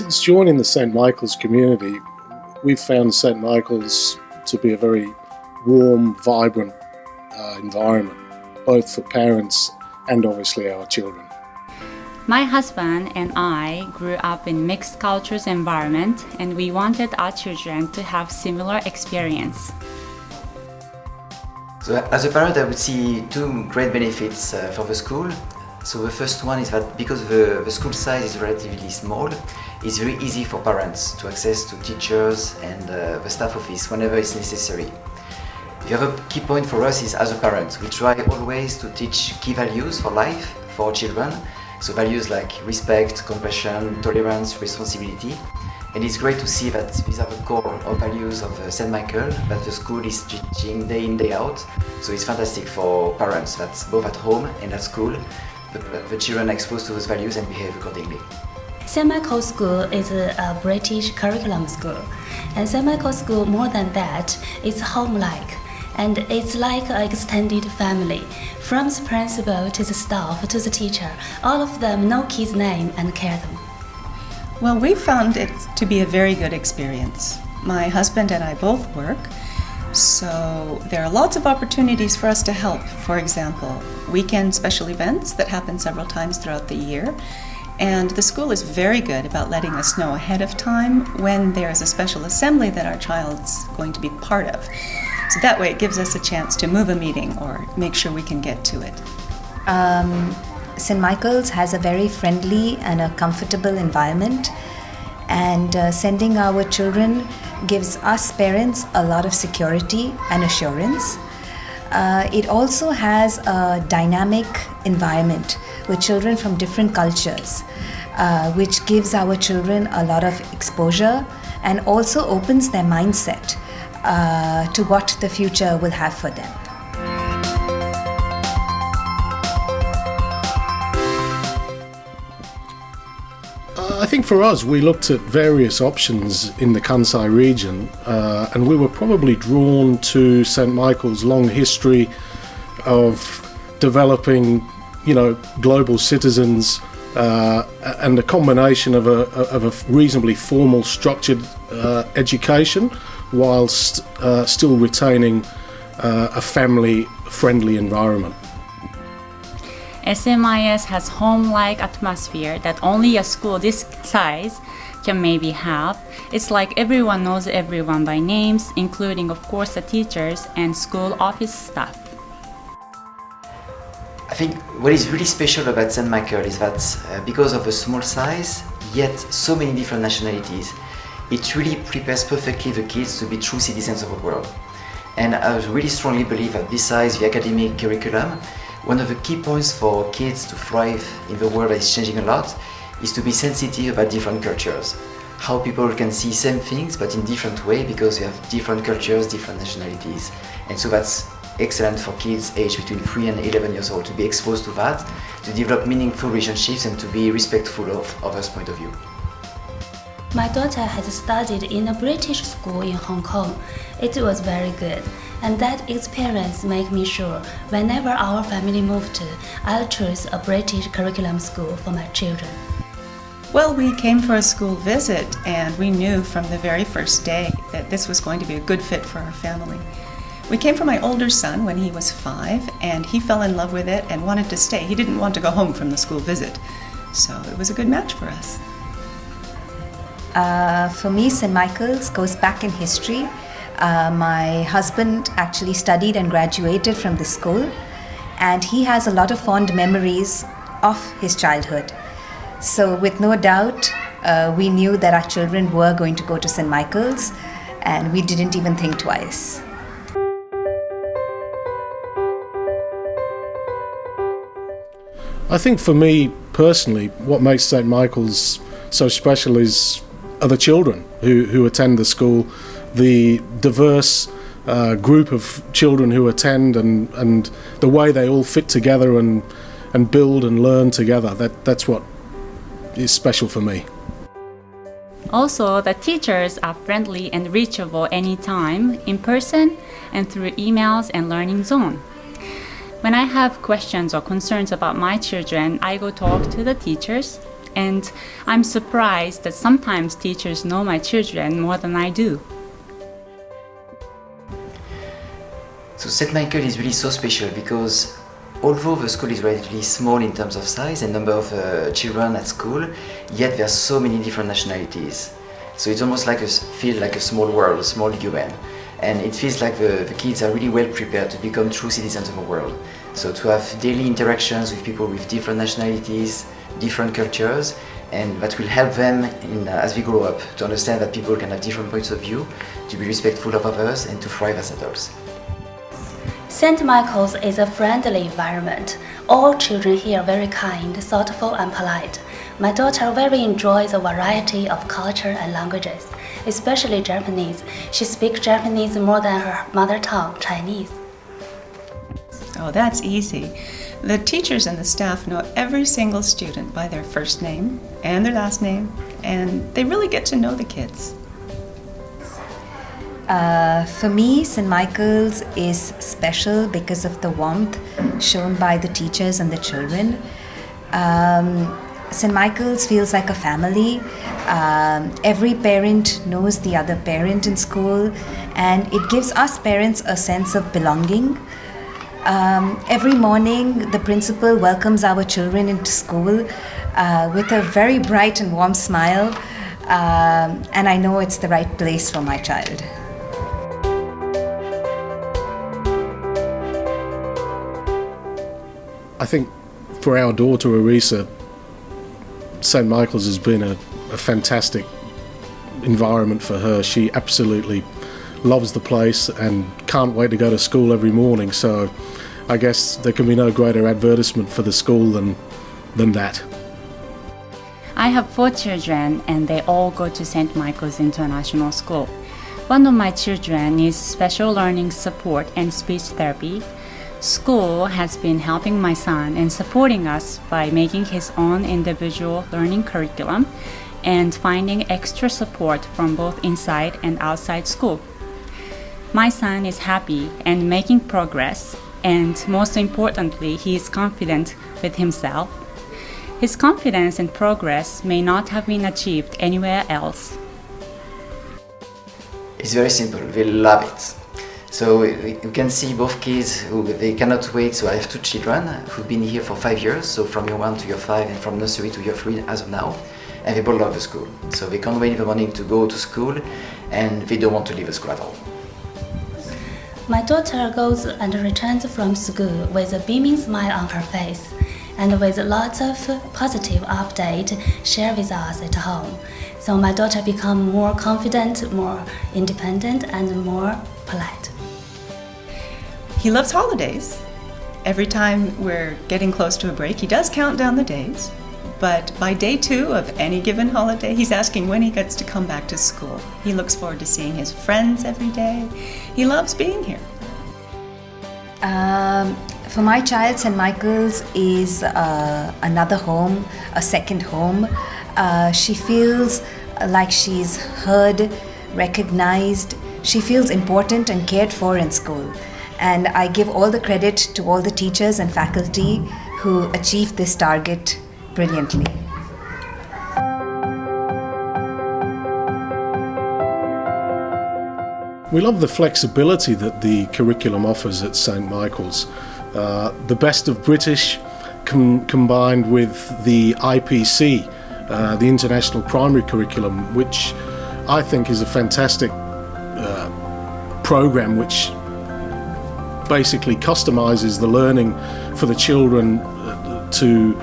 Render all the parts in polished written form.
Since joining the St Michael's community, we've found St Michael's to be a very warm, vibrant environment, both for parents and obviously our children. My husband and I grew up in mixed cultures environment, and we wanted our children to have similar experience. So as a parent, I would see two great benefits for the school. So the first one is that because the school size is relatively small, it's very easy for parents to access to teachers and the staff office whenever it's necessary. The other key point for us is, as a parent, we try always to teach key values for life for our children. So values like respect, compassion, tolerance, responsibility. And it's great to see that these are the core of values of St. Michael that the school is teaching day in, day out. So it's fantastic for parents that both at home and at school, the children are exposed to those values and behave accordingly. St. Michael's School is a British curriculum school. And St. Michael's School, more than that, it's home-like. And it's like an extended family. From the principal to the staff to the teacher, all of them know kids' name and care them. Well, we found it to be a very good experience. My husband and I both work, so there are lots of opportunities for us to help. For example, weekend special events that happen several times throughout the year. And the school is very good about letting us know ahead of time when there's a special assembly that our child's going to be part of. So that way it gives us a chance to move a meeting or make sure we can get to it. St. Michael's has a very friendly and a comfortable environment, and sending our children gives us parents a lot of security and assurance. It also has a dynamic environment with children from different cultures, which gives our children a lot of exposure and also opens their mindset to what the future will have for them. I think for us, we looked at various options in the Kansai region, and we were probably drawn to St. Michael's long history of developing, global citizens, and a combination of a reasonably formal, structured education, whilst still retaining a family-friendly environment. SMIS has home-like atmosphere that only a school this size can maybe have. It's like everyone knows everyone by names, including of course the teachers and school office staff. I think what is really special about St. Michael is that because of the small size, yet so many different nationalities, it really prepares perfectly the kids to be true citizens of the world. And I really strongly believe that besides the academic curriculum, one of the key points for kids to thrive in the world that is changing a lot is to be sensitive about different cultures. How people can see same things but in different way because we have different cultures, different nationalities. And so that's excellent for kids aged between 3 and 11 years old to be exposed to that, to develop meaningful relationships and to be respectful of others' point of view. My daughter has studied in a British school in Hong Kong. It was very good. And that experience made me sure whenever our family moved to, I'll choose a British curriculum school for my children. Well, we came for a school visit and we knew from the very first day that this was going to be a good fit for our family. We came for my older son when he was 5 and he fell in love with it and wanted to stay. He didn't want to go home from the school visit. So it was a good match for us. For me, St. Michael's goes back in history. My husband actually studied and graduated from the school, and he has a lot of fond memories of his childhood. So with no doubt, we knew that our children were going to go to St. Michael's, and we didn't even think twice. I think for me personally, what makes St. Michael's so special are the children who attend the school, the diverse group of children who attend, and the way they all fit together and build and learn together. That's what is special for me. Also, the teachers are friendly and reachable anytime, in person and through emails and learning zone. When I have questions or concerns about my children, I go talk to the teachers. and I'm surprised that sometimes teachers know my children more than I do. So St. Michael is really so special because although the school is relatively small in terms of size and number of children at school, yet there are so many different nationalities. So it's almost like feel like a small world, a small UN. And it feels like the kids are really well prepared to become true citizens of the world. So to have daily interactions with people with different nationalities, different cultures, and that will help them as we grow up to understand that people can have different points of view, to be respectful of others, and to thrive as adults. St. Michael's is a friendly environment. All children here are very kind, thoughtful, and polite. My daughter very enjoys a variety of culture and languages, especially Japanese. She speaks Japanese more than her mother tongue, Chinese. Oh, that's easy. The teachers and the staff know every single student by their first name and their last name, and they really get to know the kids. For me, St. Michael's is special because of the warmth shown by the teachers and the children. St. Michael's feels like a family. Every parent knows the other parent in school, and it gives us parents a sense of belonging. Every morning, the principal welcomes our children into school with a very bright and warm smile, and I know it's the right place for my child. I think for our daughter Arisa, St. Michael's has been a fantastic environment for her. She absolutely loves the place and can't wait to go to school every morning. So I guess there can be no greater advertisement for the school than that. I have 4 children and they all go to St. Michael's International School. One of my children needs special learning support and speech therapy. School has been helping my son and supporting us by making his own individual learning curriculum and finding extra support from both inside and outside school. My son is happy and making progress, and most importantly, he is confident with himself. His confidence and progress may not have been achieved anywhere else. It's very simple, they love it. So you can see both kids who they cannot wait. So I have 2 children who've been here for 5 years, so from year 1 to year 5 and from nursery to year 3 as of now, and they both love the school. So they can't wait in the morning to go to school, and they don't want to leave the school at all. My daughter goes and returns from school with a beaming smile on her face and with lots of positive updates shared with us at home. So my daughter becomes more confident, more independent, and more polite. He loves holidays. Every time we're getting close to a break, he does count down the days. But by day 2 of any given holiday, he's asking when he gets to come back to school. He looks forward to seeing his friends every day. He loves being here. For my child, St. Michael's is another home, a second home. She feels like she's heard, recognized. She feels important and cared for in school. And I give all the credit to all the teachers and faculty who achieved this target brilliantly. We love the flexibility that the curriculum offers at St. Michael's. The best of British combined with the IPC, the International Primary Curriculum, which I think is a fantastic program which basically customizes the learning for the children to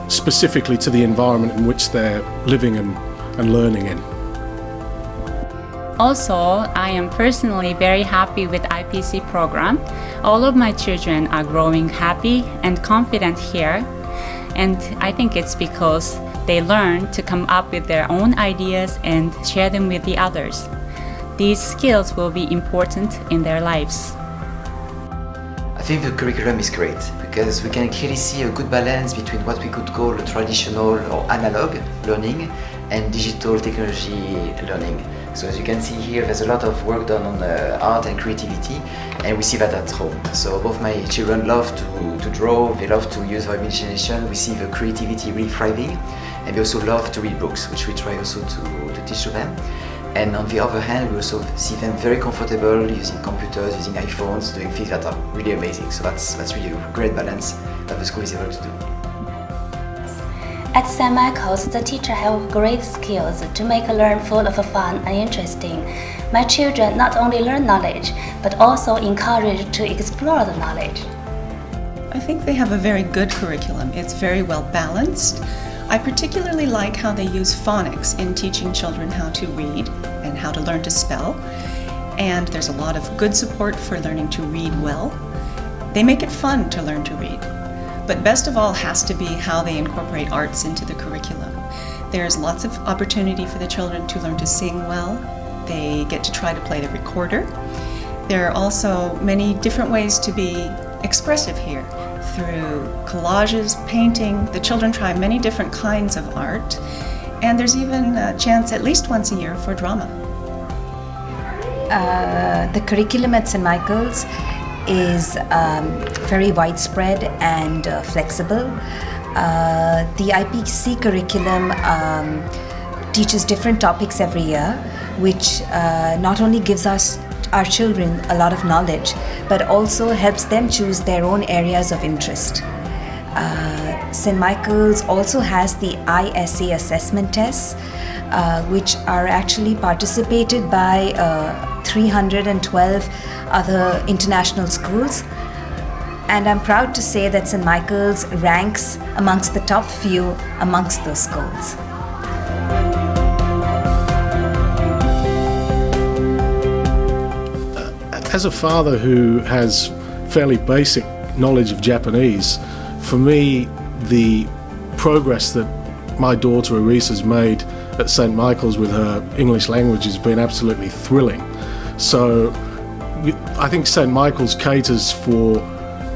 specifically to the environment in which they're living and learning in. Also, I am personally very happy with IPC program. All of my children are growing happy and confident here, and I think it's because they learn to come up with their own ideas and share them with the others. These skills will be important in their lives. I think the curriculum is great because we can clearly see a good balance between what we could call traditional or analog learning and digital technology learning. So as you can see here, there's a lot of work done on art and creativity, and we see that at home. So both my children love to draw, they love to use their imagination. We see the creativity really thriving, and and they also love to read books, which we try also to teach to them. And on the other hand, we also see them very comfortable using computers, using iPhones, doing things that are really amazing. So that's really a great balance that the school is able to do. At St. Michael's, the teacher have great skills to make learn full of fun and interesting. My children not only learn knowledge, but also encouraged to explore the knowledge. I think they have a very good curriculum. It's very well balanced. I particularly like how they use phonics in teaching children how to read and how to learn to spell. And there's a lot of good support for learning to read well. They make it fun to learn to read. But best of all has to be how they incorporate arts into the curriculum. There's lots of opportunity for the children to learn to sing well. They get to try to play the recorder. There are also many different ways to be expressive here. Through collages, painting, the children try many different kinds of art. And there's even a chance at least once a year for drama. The curriculum at St. Michael's is very widespread and flexible. The IPC curriculum teaches different topics every year, which not only gives our children a lot of knowledge, but also helps them choose their own areas of interest. St. Michael's also has the ISA assessment tests, which are actually participated by 312 other international schools. And I'm proud to say that St. Michael's ranks amongst the top few amongst those schools. As a father who has fairly basic knowledge of Japanese, for me, the progress that my daughter Aris has made at St. Michael's with her English language has been absolutely thrilling. So I think St. Michael's caters for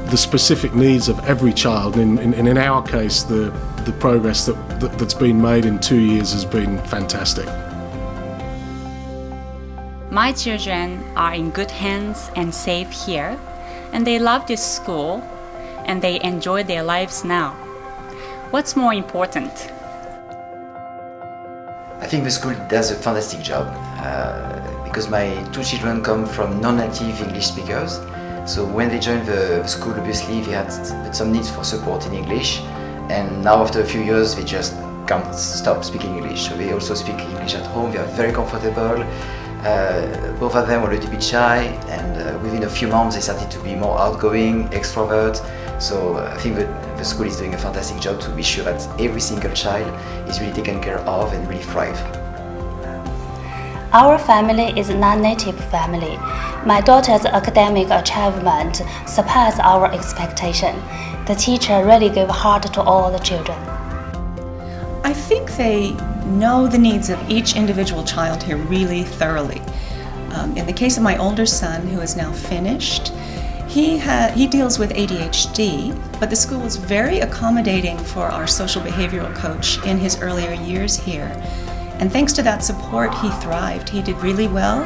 the specific needs of every child. In our case, the progress that's been made in 2 years has been fantastic. My children are in good hands and safe here, and they love this school, and they enjoy their lives now. What's more important? I think the school does a fantastic job because my two children come from non-native English speakers. So when they joined the school, obviously they had some needs for support in English, and now after a few years they just can't stop speaking English. So they also speak English at home. They are very comfortable. Both of them were a little bit shy, and within a few months they started to be more outgoing, extrovert. So I think that the school is doing a fantastic job to be sure that every single child is really taken care of and really thrive. Our family is a non-native family. My daughter's academic achievement surpassed our expectation. The teacher really gave heart to all the children. I think they know the needs of each individual child here really thoroughly. In the case of my older son, who is now finished, he deals with ADHD, but the school was very accommodating for our social behavioral coach in his earlier years here. And thanks to that support, he thrived. He did really well,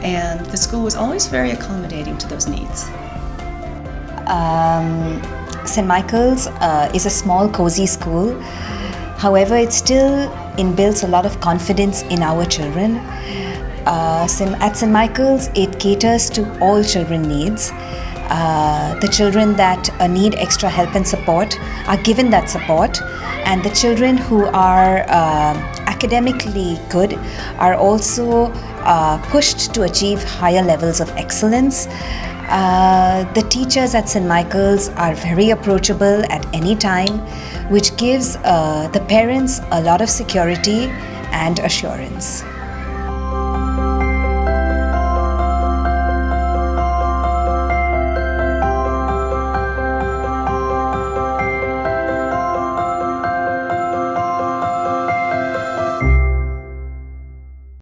and the school was always very accommodating to those needs. St. Michael's is a small, cozy school. However, it still inbuilds a lot of confidence in our children. At St. Michael's, it caters to all children's needs. The children that need extra help and support are given that support, and the children who are academically good are also pushed to achieve higher levels of excellence. The teachers at St. Michael's are very approachable at any time, which gives the parents a lot of security and assurance.